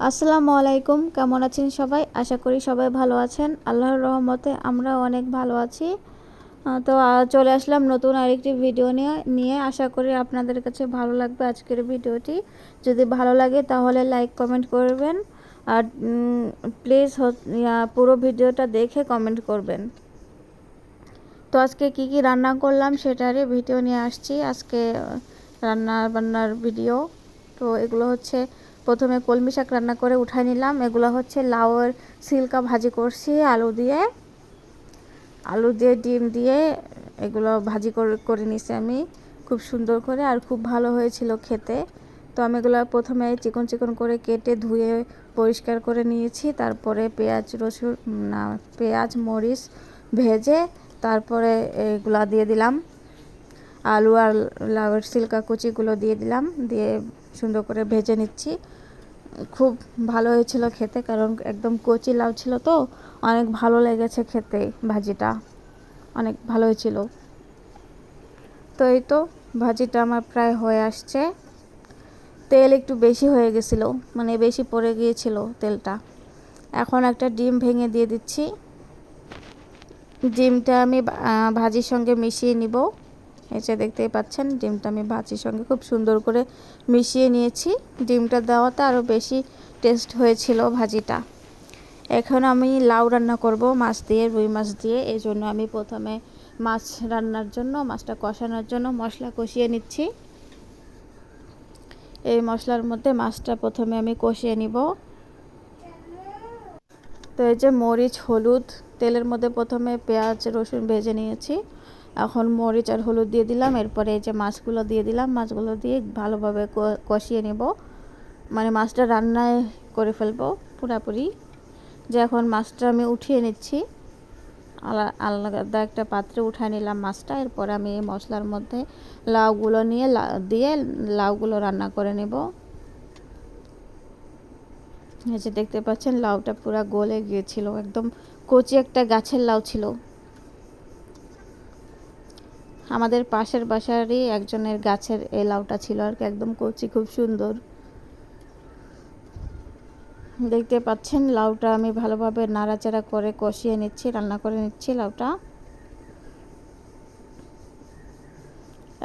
আসসালামু আলাইকুম। কেমন আছেন সবাই? আশা করি সবাই ভালো আছেন। আল্লাহর রহমতে আমরাও অনেক ভালো আছি। তো চলে আসলাম নতুন আরেকটি ভিডিও নিয়ে আশা করি আপনাদের কাছে ভালো লাগবে আজকের ভিডিওটি। যদি ভালো লাগে তাহলে লাইক কমেন্ট করবেন আর প্লিজ পুরো ভিডিওটা দেখে কমেন্ট করবেন। তো আজকে কি রান্না করলাম সেটারই ভিডিও নিয়ে আসছি। আজকে বান্নার ভিডিও। তো এগুলো হচ্ছে প্রথমে কলমি শাক রান্না করে উঠাই নিলাম। এগুলো হচ্ছে লাউয়ের সিল্কা ভাজি করছি আলু দিয়ে ডিম দিয়ে এগুলো ভাজি করে নিছি আমি খুব সুন্দর করে, আর খুব ভালো হয়েছিল খেতে। তো আমি এগুলো প্রথমে চিকন করে কেটে ধুয়ে পরিষ্কার করে নিয়েছি। তারপরে পেঁয়াজ মরিচ ভেজে তারপরে এগুলা দিয়ে দিলাম, আলু আর লাউয়ের সিল্কা কুচিগুলো দিয়ে দিলাম, দিয়ে সুন্দর করে ভেজে নিচ্ছি। খুব ভালো হয়েছিল খেতে, কারণ একদম কচি লাউ ছিল তো অনেক ভালো লেগেছে খেতে। ভাজিটা অনেক ভালো হয়েছিল। তো এই তো ভাজিটা আমার প্রায় হয়ে আসছে। তেল একটু বেশি হয়ে গেছিলো, মানে বেশি পড়ে গিয়েছিল তেলটা। এখন একটা ডিম ভেঙে দিয়ে দিচ্ছি। ডিমটা আমি ভাজির সঙ্গে মিশিয়ে নিব। এই যে দেখতেই পাচ্ছেন ডিমটা আমি ভাজির সঙ্গে খুব সুন্দর করে মিশিয়ে নিয়েছি। ডিমটা দেওয়াতে আরও বেশি টেস্ট হয়েছিল ভাজিটা। এখন আমি লাউ রান্না করব মাছ দিয়ে, রুই মাছ দিয়ে। এই জন্য আমি প্রথমে মাছ রান্নার জন্য, মাছটা কষানোর জন্য মশলা কষিয়ে নিচ্ছি। এই মশলার মধ্যে মাছটা প্রথমে আমি কষিয়ে নিব। তো এই যে মরিচ হলুদ তেলের মধ্যে প্রথমে পেঁয়াজ রসুন ভেজে নিয়েছি। এখন মরিচ আর হলুদ দিয়ে দিলাম। এরপরে এই যে মাছগুলো দিয়ে দিলাম। মাছগুলো দিয়ে ভালোভাবে কষিয়ে নেব, মানে মাছটা রান্নায় করে ফেলবো পুরাপুরি। যে এখন মাছটা আমি উঠিয়ে নিচ্ছি, আলাদা একটা পাত্রে উঠায় নিলাম মাছটা। এরপরে আমি এই মশলার মধ্যে লাউগুলো দিয়ে লাউগুলো রান্না করে নেব। এই যে দেখতে পাচ্ছেন লাউটা পুরো গলে গিয়েছিল, একদম কচি একটা গাছের লাউ ছিল। আমাদের পাশের বাসারই একজনের গাছের এই লাউটা ছিল আর কি, একদম কচি, খুব সুন্দর। দেখতে পাচ্ছেন লাউটা আমি ভালোভাবে নাড়াচাড়া করে কষিয়ে নিচ্ছি, রান্না করে নিচ্ছি লাউটা।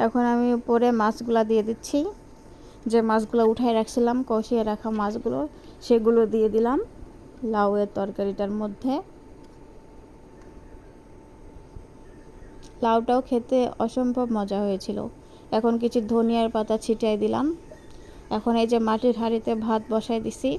এখন আমি উপরে মাছগুলা দিয়ে দিচ্ছি। যে মাছগুলো উঠায় রাখছিলাম কষিয়ে রাখা মাছগুলো, সেগুলো দিয়ে দিলাম লাউয়ের তরকারিটার মধ্যে। লাউটাও খেতে অসম্ভব মজা হয়েছিল। এখন কিছু ধনিয়ার পাতা ছিটিয়ে দিলাম। এখন এই যে মাটির হাঁড়িতে ভাত বসাই দিছি।